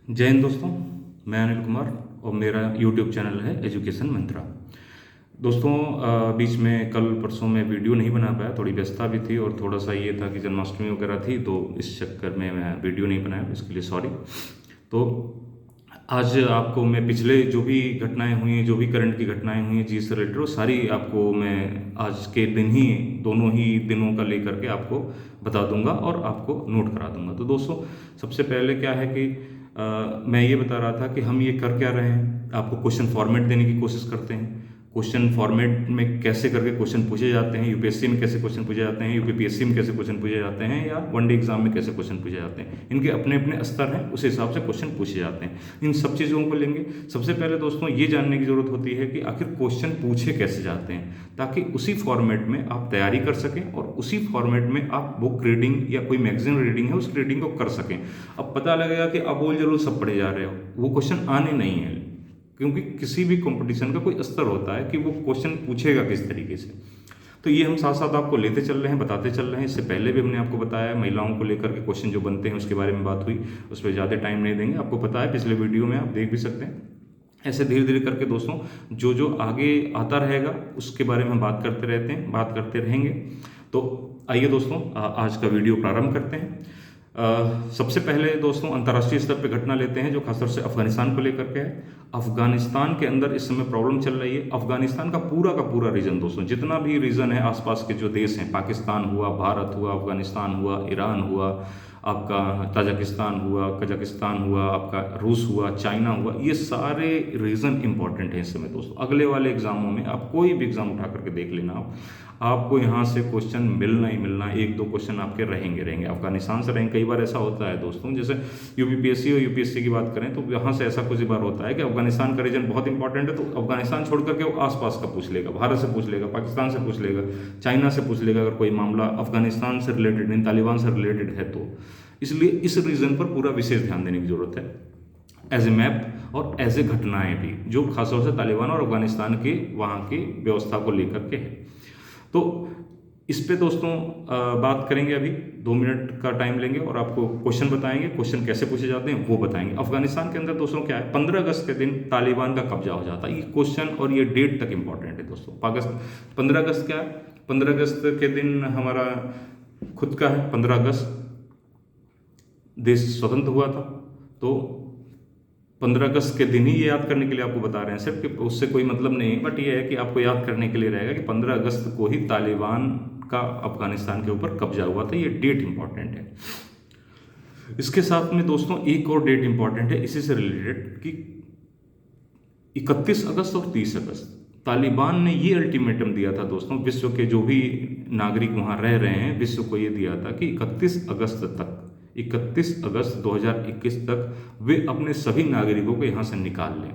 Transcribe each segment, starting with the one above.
जय हिंद दोस्तों। मैं अनिल कुमार और मेरा यूट्यूब चैनल है एजुकेशन मंत्रा। दोस्तों, बीच में कल परसों में वीडियो नहीं बना पाया, थोड़ी व्यस्तता भी थी और थोड़ा सा ये था कि जन्माष्टमी वगैरह थी, तो इस चक्कर में मैं वीडियो नहीं बनाया, इसके लिए सॉरी। तो आज आपको मैं पिछले जो भी घटनाएं हुई हैं, जो भी करंट की घटनाएं हुई हैं जी से रिलेटेड, वो सारी आपको मैं आज के दिन ही, दोनों ही दिनों का लेकर के आपको बता दूंगा और आपको नोट करा दूंगा। तो दोस्तों, सबसे पहले क्या है कि मैं ये बता रहा था कि हम ये कर क्या रहे हैं, आपको क्वेश्चन फॉर्मेट देने की कोशिश करते हैं। क्वेश्चन फॉर्मेट में कैसे करके क्वेश्चन पूछे जाते हैं, यूपीएससी में कैसे क्वेश्चन पूछे जाते हैं, यूपीपीएससी में कैसे क्वेश्चन पूछे जाते हैं, या वनडे एग्जाम में कैसे क्वेश्चन पूछे जाते हैं। इनके अपने अपने स्तर हैं, उस हिसाब से क्वेश्चन पूछे जाते हैं। इन सब चीज़ों को लेंगे। सबसे पहले दोस्तों ये जानने की जरूरत होती है कि आखिर क्वेश्चन पूछे कैसे जाते हैं, ताकि उसी फॉर्मेट में आप तैयारी कर सकें और उसी फॉर्मेट में आप बुक रीडिंग या कोई मैगजीन रीडिंग है उस रीडिंग को कर सकें। अब पता लगेगा कि अबोल जरूर सब पढ़े जा रहे हो, वो क्वेश्चन आने नहीं है, क्योंकि किसी भी कंपटीशन का कोई स्तर होता है कि वो क्वेश्चन पूछेगा किस तरीके से। तो ये हम साथ साथ आपको लेते चल रहे हैं, बताते चल रहे हैं। इससे पहले भी हमने आपको बताया महिलाओं को लेकर के क्वेश्चन जो बनते हैं उसके बारे में बात हुई, उस पर ज़्यादा टाइम नहीं देंगे, आपको पता है, पिछले वीडियो में आप देख भी सकते हैं। ऐसे धीरे धीरे करके दोस्तों जो जो आगे आता रहेगा उसके बारे में हम बात करते रहते हैं, बात करते रहेंगे। तो आइए दोस्तों, आज का वीडियो प्रारंभ करते हैं। सबसे पहले दोस्तों अंतर्राष्ट्रीय स्तर पर घटना लेते हैं जो खासतौर से अफगानिस्तान को लेकर के है। अफगानिस्तान के अंदर इस समय प्रॉब्लम चल रही है। अफगानिस्तान का पूरा रीजन दोस्तों, जितना भी रीजन है आसपास के जो देश हैं, पाकिस्तान हुआ, भारत हुआ, अफगानिस्तान हुआ, ईरान हुआ, आपका ताजिकिस्तान हुआ, कजाकिस्तान हुआ, आपका रूस हुआ, चाइना हुआ, ये सारे रीजन इंपॉर्टेंट हैं इस समय दोस्तों। अगले वाले एग्जामों में आप कोई भी एग्जाम उठा करके देख लेना, आपको यहाँ से क्वेश्चन मिलना ही मिलना, एक दो क्वेश्चन आपके रहेंगे अफगानिस्तान से रहेंगे। कई बार ऐसा होता है दोस्तों, जैसे यूपीपीएससी और यूपीएससी की बात करें तो यहाँ से ऐसा कुछ बार होता है कि अफगानिस्तान का रीजन बहुत इंपॉर्टेंट है, तो अफगानिस्तान छोड़ करके वो आसपास का पूछ लेगा, भारत से पूछ लेगा, पाकिस्तान से पूछ लेगा, चाइना से पूछ लेगा, अगर कोई मामला अफगानिस्तान से रिलेटेड नहीं, तालिबान से रिलेटेड है तो। इसलिए इस रीजन पर पूरा विशेष ध्यान देने की जरूरत है, एज ए मैप और एज ए घटनाएं भी, जो खासतौर से तालिबान और अफगानिस्तान की वहाँ की व्यवस्था को लेकर के है। तो इस पे दोस्तों बात करेंगे, अभी 2 मिनट का टाइम लेंगे और आपको क्वेश्चन बताएंगे, क्वेश्चन कैसे पूछे जाते हैं वो बताएंगे। अफगानिस्तान के अंदर दोस्तों क्या है, 15 अगस्त के दिन तालिबान का कब्जा हो जाता है। ये क्वेश्चन और ये डेट तक इंपॉर्टेंट है दोस्तों। 15 अगस्त क्या है, 15 अगस्त के दिन हमारा खुद का है, 15 अगस्त देश स्वतंत्र हुआ था। तो 15 अगस्त के दिन ही ये याद करने के लिए आपको बता रहे हैं सिर्फ, कि उससे कोई मतलब नहीं है, बट ये है कि आपको याद करने के लिए रहेगा कि 15 अगस्त को ही तालिबान का अफगानिस्तान के ऊपर कब्जा हुआ था। ये डेट इंपॉर्टेंट है। इसके साथ में दोस्तों एक और डेट इंपॉर्टेंट है इसी से रिलेटेड, कि 31 अगस्त और 30 अगस्त तालिबान ने ये अल्टीमेटम दिया था दोस्तों, विश्व के जो भी नागरिक वहाँ रह रहे हैं, विश्व को ये दिया था कि 31 अगस्त तक, 31 अगस्त 2021 तक वे अपने सभी नागरिकों को यहाँ से निकाल लें।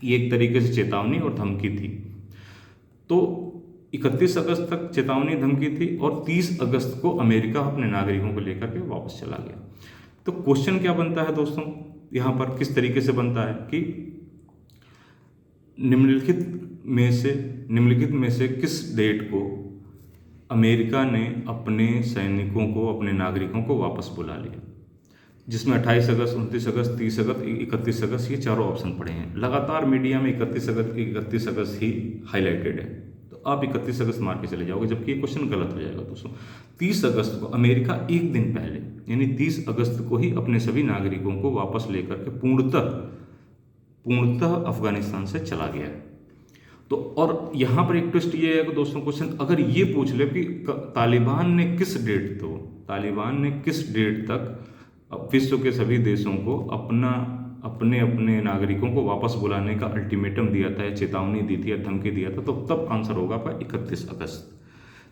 ये एक तरीके से चेतावनी और धमकी थी। तो 31 अगस्त तक चेतावनी धमकी थी और 30 अगस्त को अमेरिका अपने नागरिकों को लेकर के वापस चला गया। तो क्वेश्चन क्या बनता है दोस्तों, यहाँ पर किस तरीके से बनता है कि निम्नलिखित में से किस डेट को अमेरिका ने अपने सैनिकों को, अपने नागरिकों को वापस बुला लिया, जिसमें 28 अगस्त, 29 अगस्त, 30 अगस्त, 31 अगस्त, ये चारों ऑप्शन पड़े हैं। लगातार मीडिया में 31 अगस्त ही हाईलाइटेड है, तो आप 31 अगस्त मार के चले जाओगे, जबकि ये क्वेश्चन गलत हो जाएगा दोस्तों। 30 अगस्त को अमेरिका एक दिन पहले, यानी 30 अगस्त को ही अपने सभी नागरिकों को वापस लेकर के पूर्णतः अफगानिस्तान से चला गया है। तो और यहाँ पर एक ट्विस्ट ये है कि दोस्तों क्वेश्चन अगर ये पूछ ले कि तालिबान ने किस डेट तक विश्व के सभी देशों को अपने अपने नागरिकों को वापस बुलाने का अल्टीमेटम दिया था, या चेतावनी दी थी, या धमकी दिया था, तो तब आंसर होगा आपका 31 अगस्त।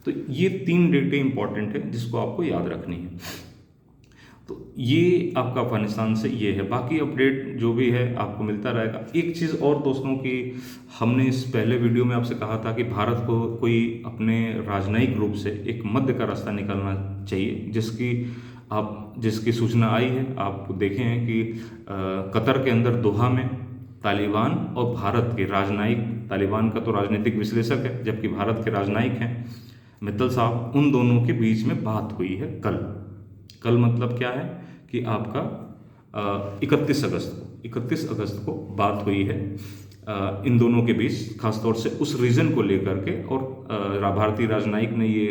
तो ये 3 डेटें इंपॉर्टेंट है जिसको आपको याद रखनी है। तो ये आपका अफगानिस्तान से ये है, बाकी अपडेट जो भी है आपको मिलता रहेगा। एक चीज़ और दोस्तों की, हमने इस पहले वीडियो में आपसे कहा था कि भारत को कोई अपने राजनयिक रूप से एक मध्य का रास्ता निकालना चाहिए, जिसकी सूचना आई है। आप देखें हैं कि कतर के अंदर दोहा में तालिबान और भारत के राजनयिक, तालिबान का तो राजनीतिक विश्लेषक है जबकि भारत के राजनयिक हैं मित्तल साहब, उन दोनों के बीच में बात हुई है कल मतलब क्या है कि आपका 31 अगस्त को बात हुई है इन दोनों के बीच, खासतौर से उस रीजन को लेकर के। और भारतीय राजनयिक ने ये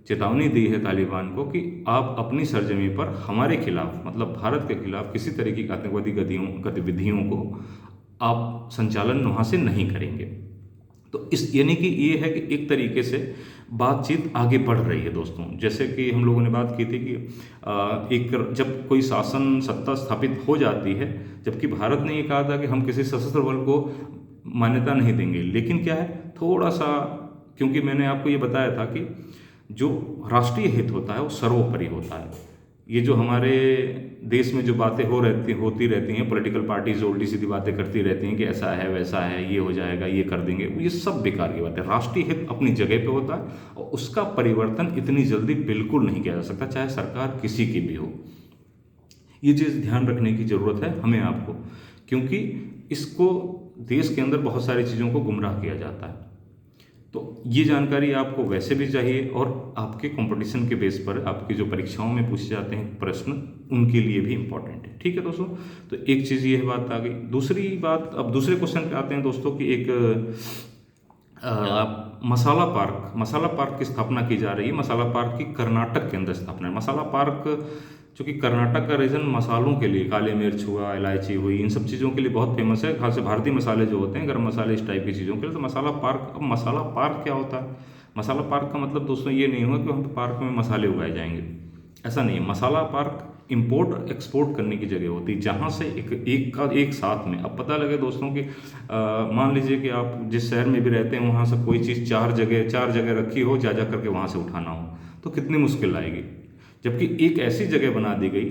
चेतावनी दी है तालिबान को कि आप अपनी सरजमी पर हमारे खिलाफ, मतलब भारत के खिलाफ किसी तरह की आतंकवादी गतिविधियों को आप संचालन वहाँ से नहीं करेंगे। तो इस यानी कि ये है कि एक तरीके से बातचीत आगे बढ़ रही है दोस्तों। जैसे कि हम लोगों ने बात की थी कि एक जब कोई शासन सत्ता स्थापित हो जाती है, जबकि भारत ने ये कहा था कि हम किसी सशस्त्र बल को मान्यता नहीं देंगे, लेकिन क्या है थोड़ा सा, क्योंकि मैंने आपको ये बताया था कि जो राष्ट्रीय हित होता है वो सर्वोपरि होता है। ये जो हमारे देश में जो बातें होती रहती हैं, पॉलिटिकल पार्टीज उल्टी सीधी बातें करती रहती हैं कि ऐसा है वैसा है, ये हो जाएगा, ये कर देंगे, ये सब बेकार की बात है। राष्ट्रीय हित अपनी जगह पे होता है और उसका परिवर्तन इतनी जल्दी बिल्कुल नहीं किया जा सकता, चाहे सरकार किसी की भी हो। ये चीज़ ध्यान रखने की ज़रूरत है हमें आपको, क्योंकि इसको देश के अंदर बहुत सारी चीज़ों को गुमराह किया जाता है। तो ये जानकारी आपको वैसे भी चाहिए और आपके कंपटीशन के बेस पर आपकी जो परीक्षाओं में पूछे जाते हैं प्रश्न, उनके लिए भी इम्पोर्टेंट है। ठीक है दोस्तों, तो एक चीज़ ये बात आ गई। दूसरी बात, अब दूसरे क्वेश्चन पे आते हैं दोस्तों कि एक मसाला पार्क की स्थापना की जा रही है। मसाला पार्क की कर्नाटक के अंदर स्थापना है। मसाला पार्क चूँकि कर्नाटक का रीजन मसालों के लिए, काले मिर्च हुआ, इलायची हुई, इन सब चीज़ों के लिए बहुत फेमस है, खास भारतीय मसाले जो होते हैं, गरम मसाले, इस टाइप की चीज़ों के लिए। तो मसाला पार्क, अब मसाला पार्क क्या होता है? मसाला पार्क का मतलब दोस्तों ये नहीं होगा कि वहाँ पार्क में मसाले उगाए जाएंगे, ऐसा नहीं है। मसाला पार्क इंपोर्ट और एक्सपोर्ट करने की जगह होती है, जहाँ से एक साथ में, अब पता लगे दोस्तों कि मान लीजिए कि आप जिस शहर में भी रहते हैं वहाँ से कोई चीज़ चार जगह रखी हो, जा करके वहाँ से उठाना हो तो कितनी मुश्किल आएगी। जबकि एक ऐसी जगह बना दी गई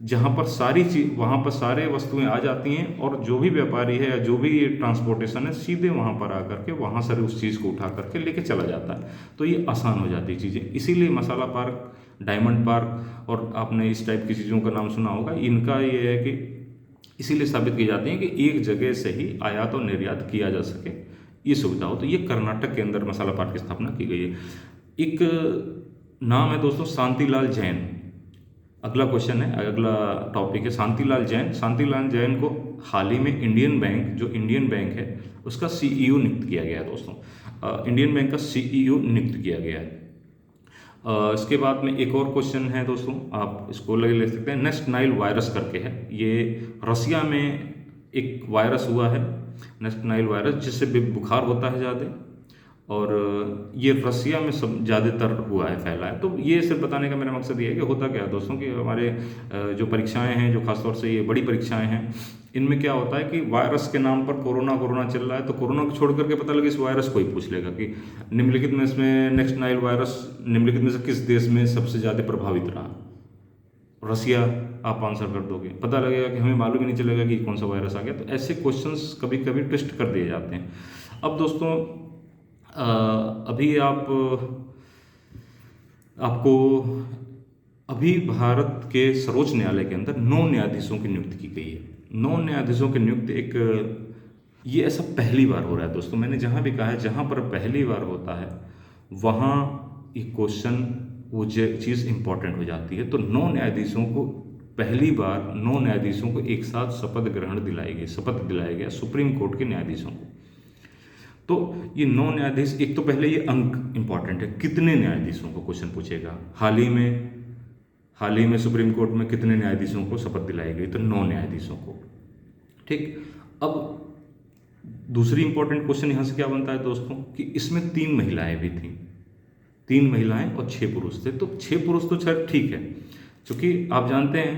जहाँ पर सारी चीज, वहाँ पर सारे वस्तुएं आ जाती हैं और जो भी व्यापारी है या जो भी ट्रांसपोर्टेशन है सीधे वहाँ पर आकर के वहाँ से उस चीज़ को उठा करके लेके चला जाता है। तो ये आसान हो जाती है चीज़ें। इसीलिए मसाला पार्क, डायमंड पार्क और आपने इस टाइप की चीज़ों का नाम सुना होगा, इनका ये है कि इसीलिए स्थापित की जाती है कि एक जगह से ही आयात और निर्यात किया जा सके, ये सुविधा हो। तो ये कर्नाटक के अंदर मसाला पार्क की स्थापना की गई है। एक नाम है दोस्तों शांतिलाल जैन। अगला क्वेश्चन है, अगला टॉपिक है शांतिलाल जैन। शांतिलाल जैन को हाल ही में इंडियन बैंक है उसका सीईओ नियुक्त किया गया है दोस्तों। इंडियन बैंक का सीईओ नियुक्त किया गया है। इसके बाद में एक और क्वेश्चन है दोस्तों, आप इसको ले सकते हैं, नेक्स्ट नाइल वायरस करके है। ये रसिया में एक वायरस हुआ है, नेक्स्ट नाइल वायरस, जिससे बुखार होता है ज़्यादा, और ये रसिया में सब ज़्यादातर हुआ है, फैला है। तो ये सिर्फ बताने का मेरा मकसद ये है कि होता क्या है दोस्तों कि हमारे जो परीक्षाएं हैं, जो खासतौर से ये बड़ी परीक्षाएं हैं, इनमें क्या होता है कि वायरस के नाम पर कोरोना चल रहा है, तो कोरोना को छोड़ करके पता लगे इस वायरस को ही पूछ लेगा कि निम्नलिखित में इसमें नेक्स्ट नाइल वायरस निम्नलिखित में से किस देश में सबसे ज़्यादा प्रभावित रहा? रसिया, आप आंसर कर दोगे, पता लगेगा कि हमें मालूम ही नहीं चलेगा कि कौन सा वायरस आ गया। तो ऐसे क्वेश्चंस कभी कभी ट्विस्ट कर दिए जाते हैं। अब दोस्तों अभी भारत के सर्वोच्च न्यायालय के अंदर 9 न्यायाधीशों की नियुक्ति की गई है। 9 न्यायाधीशों की नियुक्ति ये ऐसा पहली बार हो रहा है दोस्तों। मैंने जहाँ भी कहा है, जहाँ पर पहली बार होता है वहाँ एक क्वेश्चन, वो चीज़ इंपॉर्टेंट हो जाती है। तो 9 न्यायाधीशों को पहली बार 9 न्यायाधीशों को एक साथ शपथ दिलाया गया सुप्रीम कोर्ट के न्यायाधीशों को। तो ये 9 न्यायाधीश, एक तो पहले ये अंक इंपॉर्टेंट है, कितने न्यायाधीशों को क्वेश्चन पूछेगा। हाल ही में सुप्रीम कोर्ट में कितने न्यायाधीशों को शपथ दिलाई गई? तो 9 न्यायाधीशों को। ठीक, अब दूसरी इंपॉर्टेंट क्वेश्चन यहाँ से क्या बनता है दोस्तों कि इसमें 3 महिलाएं भी थीं, 3 महिलाएं और 6 पुरुष थे। तो 6 पुरुष तो शायद ठीक है, क्योंकि आप जानते हैं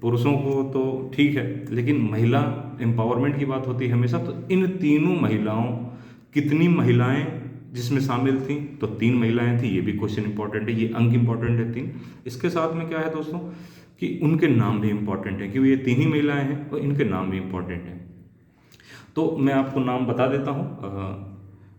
पुरुषों को तो ठीक है, लेकिन महिला एम्पावरमेंट की बात होती है हमेशा। तो इन तीनों महिलाओं, कितनी महिलाएं जिसमें शामिल थीं? तो 3 महिलाएं थी। ये भी क्वेश्चन इंपॉर्टेंट है, ये अंक इंपॉर्टेंट है 3। इसके साथ में क्या है दोस्तों कि उनके नाम भी इंपॉर्टेंट है, क्योंकि ये 3 ही महिलाएं हैं और इनके नाम भी इंपॉर्टेंट हैं। तो मैं आपको नाम बता देता हूँ,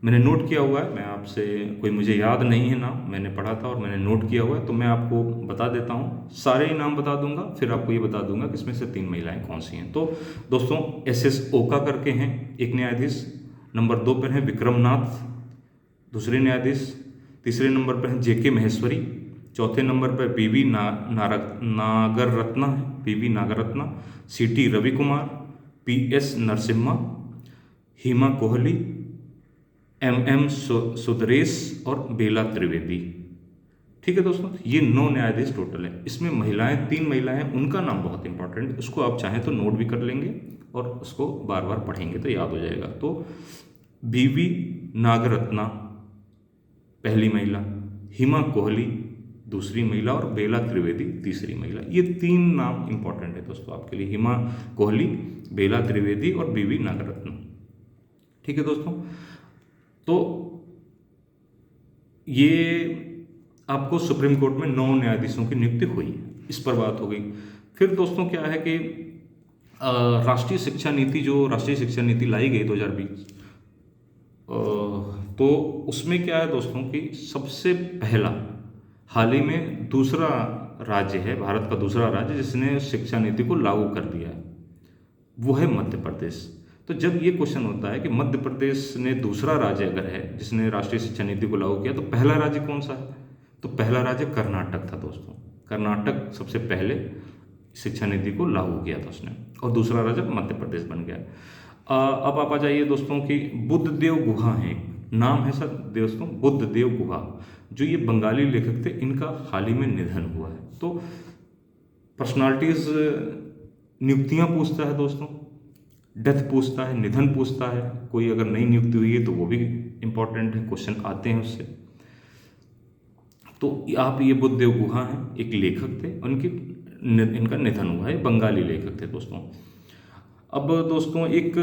मैंने नोट किया हुआ है, मैं आपसे, कोई मुझे याद नहीं है नाम, मैंने पढ़ा था और मैंने नोट किया हुआ है, तो मैं आपको बता देता हूँ। सारे ही नाम बता दूंगा, फिर आपको ये बता दूंगा कि इसमें से 3 महिलाएं कौन सी हैं। तो दोस्तों SS ओका करके हैं एक न्यायाधीश, नंबर 2 पर हैं विक्रमनाथ दूसरे न्यायाधीश, तीसरे नंबर पर हैं JK महेश्वरी, चौथे नंबर पर नागर रत्ना है, पीवी नागर रत्ना, सीटी रवि कुमार, पीएस नरसिम्हा, हिमा कोहली, एमएम सुंदरेश और बेला त्रिवेदी। ठीक है दोस्तों, ये 9 न्यायाधीश टोटल है। इसमें महिलाएं, 3 महिलाएं हैं, उनका नाम बहुत इंपॉर्टेंट है, उसको आप चाहें तो नोट भी कर लेंगे और उसको बार बार पढ़ेंगे तो याद हो जाएगा। तो बीवी नागरत्ना पहली महिला, हिमा कोहली दूसरी महिला और बेला त्रिवेदी तीसरी महिला। ये 3 नाम इंपॉर्टेंट है दोस्तों आपके लिए, हिमा कोहली, बेला त्रिवेदी और बीवी नागरत्ना। ठीक है दोस्तों, तो ये आपको सुप्रीम कोर्ट में 9 न्यायाधीशों की नियुक्ति हुई, इस पर बात हो गई। फिर दोस्तों क्या है कि राष्ट्रीय शिक्षा नीति, जो राष्ट्रीय शिक्षा नीति लाई गई 2020, तो उसमें क्या है दोस्तों कि सबसे पहला हाल ही में दूसरा राज्य है, भारत का दूसरा राज्य जिसने शिक्षा नीति को लागू कर दिया है, वो है मध्य प्रदेश। तो जब ये क्वेश्चन होता है कि मध्य प्रदेश ने दूसरा राज्य अगर है जिसने राष्ट्रीय शिक्षा नीति को लागू किया, तो पहला राज्य कौन सा है? तो पहला राज्य कर्नाटक था दोस्तों। कर्नाटक सबसे पहले शिक्षा नीति को लागू किया था उसने, और दूसरा राज्य मध्य प्रदेश बन गया। अब आप आ जाइए दोस्तों कि बुद्धदेव गुहा है, नाम है सर दोस्तों बुद्धदेव गुहा, जो ये बंगाली लेखक थे, इनका हाल ही में निधन हुआ है। तो पर्सनालिटीज नियुक्तियां पूछता है दोस्तों, डेथ पूछता है, निधन पूछता है, कोई अगर नई नियुक्ति हुई है तो वो भी इंपॉर्टेंट है, क्वेश्चन आते हैं उससे। तो आप ये बुद्धदेव गुहा हैं, एक लेखक थे, इनका निधन हुआ है, बंगाली लेखक थे दोस्तों। अब दोस्तों एक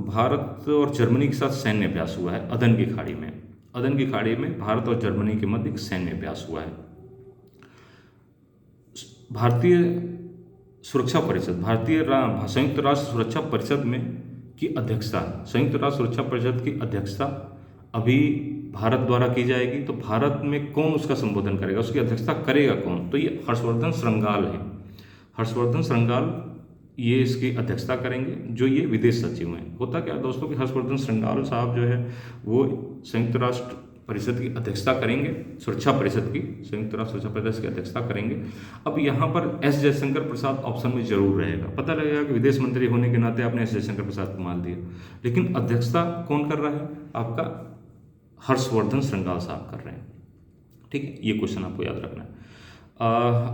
भारत और जर्मनी के साथ सैन्य अभ्यास हुआ है अदन की खाड़ी में। अदन की खाड़ी में भारत और जर्मनी के मध्य एक सैन्य अभ्यास हुआ है। भारतीय सुरक्षा परिषद, संयुक्त राष्ट्र सुरक्षा परिषद में की अध्यक्षता, संयुक्त राष्ट्र सुरक्षा परिषद की अध्यक्षता अभी भारत द्वारा की जाएगी। तो भारत में कौन उसका संबोधन करेगा, उसकी अध्यक्षता करेगा कौन? तो ये हर्षवर्धन श्रृंगाल है, हर्षवर्धन श्रृंगाल ये इसकी अध्यक्षता करेंगे, जो ये विदेश सचिव हैं। होता क्या है दोस्तों कि हर्षवर्धन श्रृंगाल साहब जो है वो संयुक्त राष्ट्र परिषद की अध्यक्षता करेंगे, सुरक्षा परिषद की, संयुक्त राष्ट्र सुरक्षा परिषद की अध्यक्षता करेंगे। अब यहाँ पर एस जयशंकर प्रसाद ऑप्शन में जरूर रहेगा, पता लगेगा कि विदेश मंत्री होने के नाते आपने एस जयशंकर प्रसाद को मान दिया, लेकिन अध्यक्षता कौन कर रहा है? आपका हर्षवर्धन श्रृंगाल साहब कर रहे हैं। ठीक है, ये क्वेश्चन आपको याद रखना है।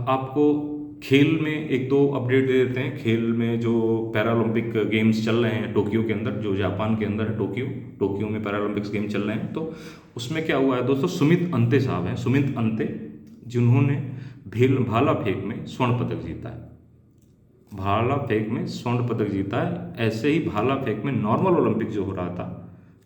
आपको खेल में एक दो अपडेट दे देते हैं। खेल में जो पैरालंपिक गेम्स चल रहे हैं टोक्यो के अंदर, जो जापान के अंदर है, टोक्यो में पैरालंपिक्स गेम चल रहे हैं, तो उसमें क्या हुआ है दोस्तों, सुमित अंते साहब हैं, सुमित अंते, जिन्होंने भाला फेंक में स्वर्ण पदक जीता है, भाला फेंक में स्वर्ण पदक जीता है। ऐसे ही भाला फेंक में नॉर्मल ओलंपिक जो हो रहा था,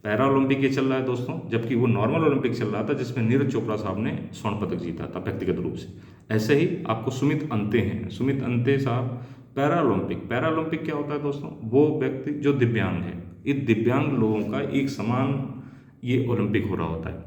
पैरा ओलंपिक ये चल रहा है दोस्तों, जबकि वो नॉर्मल ओलंपिक चल रहा था जिसमें नीरज चोपड़ा साहब ने स्वर्ण पदक जीता था व्यक्तिगत रूप से। ऐसे ही आपको सुमित अंते हैं, सुमित अंते साहब पैरालंपिक क्या होता है दोस्तों, वो व्यक्ति जो दिव्यांग है, इस दिव्यांग लोगों का एक समान ये ओलंपिक हो रहा होता है,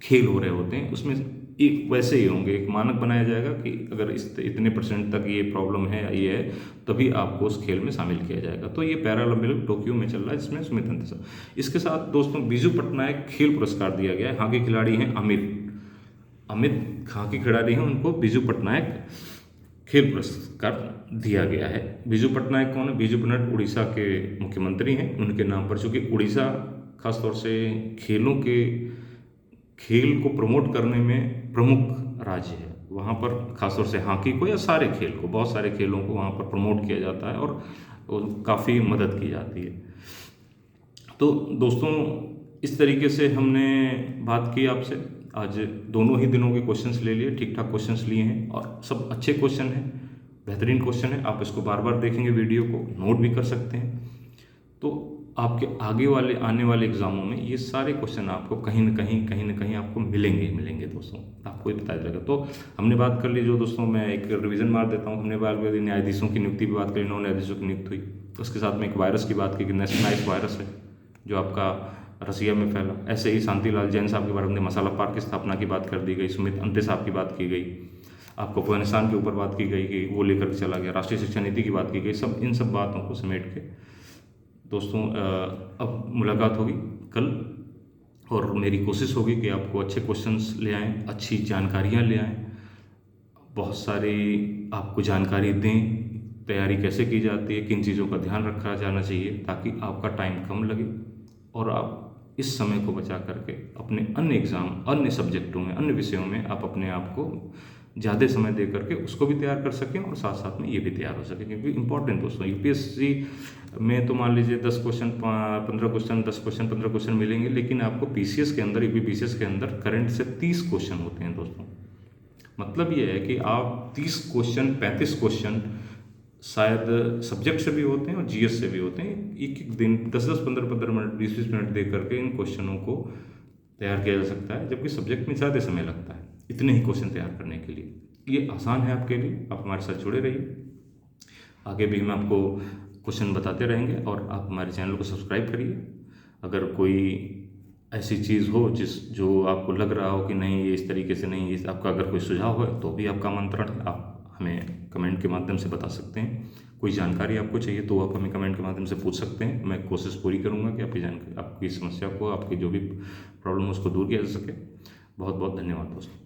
खेल हो रहे होते हैं, उसमें एक वैसे ही होंगे, एक मानक बनाया जाएगा कि अगर इतने % तक ये प्रॉब्लम है, ये है, तभी आपको उस खेल में शामिल किया जाएगा। तो ये पैरालंपिक टोक्यो में चल रहा है, जिसमें सुमित अंते साहब। इसके साथ दोस्तों बिजू पटनायक खेल पुरस्कार दिया गया है। हॉकी खिलाड़ी हैं अमित हॉकी खिलाड़ी हैं, उनको बिजू पटनायक खेल पुरस्कार दिया गया है। बिजू पटनायक कौन है? बिजू पटनायक उड़ीसा के मुख्यमंत्री हैं, उनके नाम पर, चूँकि उड़ीसा खासतौर से खेल को प्रमोट करने में प्रमुख राज्य है, वहाँ पर खासतौर से हॉकी को या सारे खेल को, बहुत सारे खेलों को वहाँ पर प्रमोट किया जाता है और काफ़ी मदद की जाती है। तो दोस्तों इस तरीके से हमने बात की आपसे। आज दोनों ही दिनों के क्वेश्चंस ले लिए, ठीक ठाक क्वेश्चंस लिए हैं और सब अच्छे क्वेश्चन हैं, बेहतरीन क्वेश्चन है। आप इसको बार बार देखेंगे, वीडियो को नोट भी कर सकते हैं। तो आपके आने वाले एग्जामों में ये सारे क्वेश्चन आपको कहीं ना कहीं आपको मिलेंगे दोस्तों, आपको ये पता चलेगा। तो हमने बात कर ली, जो दोस्तों मैं एक रिवीजन मार देता हूँ, हमने बात करी न्यायाधीशों की नियुक्ति की बात करी, 9 न्यायाधीशों की नियुक्ति हुई। उसके साथ में एक वायरस की बात की कि नेशनलाइज वायरस है जो आपका रसिया में फैला। ऐसे ही शांतिलाल जैन साहब के बारे में मसाला पार्क की स्थापना की बात कर दी गई, सुमित अंते साहब की बात की गई, आपको अफगानिस्तान के ऊपर बात की गई कि वो लेकर के चला गया, राष्ट्रीय शिक्षा नीति की बात की गई। सब इन सब बातों को समेट के दोस्तों अब मुलाकात होगी कल, और मेरी कोशिश होगी कि आपको अच्छे क्वेश्चंस ले आएँ, अच्छी जानकारियाँ ले आएँ, बहुत सारी आपको जानकारी दें, तैयारी कैसे की जाती है, किन चीज़ों का ध्यान रखा जाना चाहिए ताकि आपका टाइम कम लगे और आप इस समय को बचा करके अपने अन्य एग्ज़ाम, अन्य सब्जेक्टों में, अन्य विषयों में आप अपने आप को ज़्यादा समय दे करके उसको भी तैयार कर सकें और साथ साथ में ये भी तैयार हो सके। क्योंकि इम्पॉर्टेंट दोस्तों, यूपीएससी में तो मान लीजिए 10 क्वेश्चन 15 क्वेश्चन 10 क्वेश्चन 15 क्वेश्चन मिलेंगे, लेकिन आपको पीसीएस के अंदर, यूपीपीसीएस के अंदर करंट से 30 क्वेश्चन होते हैं दोस्तों। मतलब ये है कि आप 30 क्वेश्चन 35 क्वेश्चन शायद सब्जेक्ट से भी होते हैं और जीएस से भी होते हैं। एक एक दिन 10-10 15-15 मिनट 20-20 मिनट दे करके इन क्वेश्चनों को तैयार किया जा सकता है, जबकि सब्जेक्ट में ज़्यादा समय लगता है इतने ही क्वेश्चन तैयार करने के लिए। ये आसान है आपके लिए, आप हमारे साथ जुड़े रहिए। आगे भी हम आपको क्वेश्चन बताते रहेंगे और आप हमारे चैनल को सब्सक्राइब करिए। अगर कोई ऐसी चीज़ हो जो आपको लग रहा हो कि नहीं ये इस तरीके से नहीं, इस आपका अगर कोई सुझाव है तो भी आपका आमंत्रण है, आप हमें कमेंट के माध्यम से बता सकते हैं। कोई जानकारी आपको चाहिए तो आप हमें कमेंट के माध्यम से पूछ सकते हैं। मैं कोशिश पूरी करूँगा कि आपकी समस्या को, आपकी जो भी प्रॉब्लम है उसको दूर किया जा सके। बहुत बहुत धन्यवाद दोस्तों।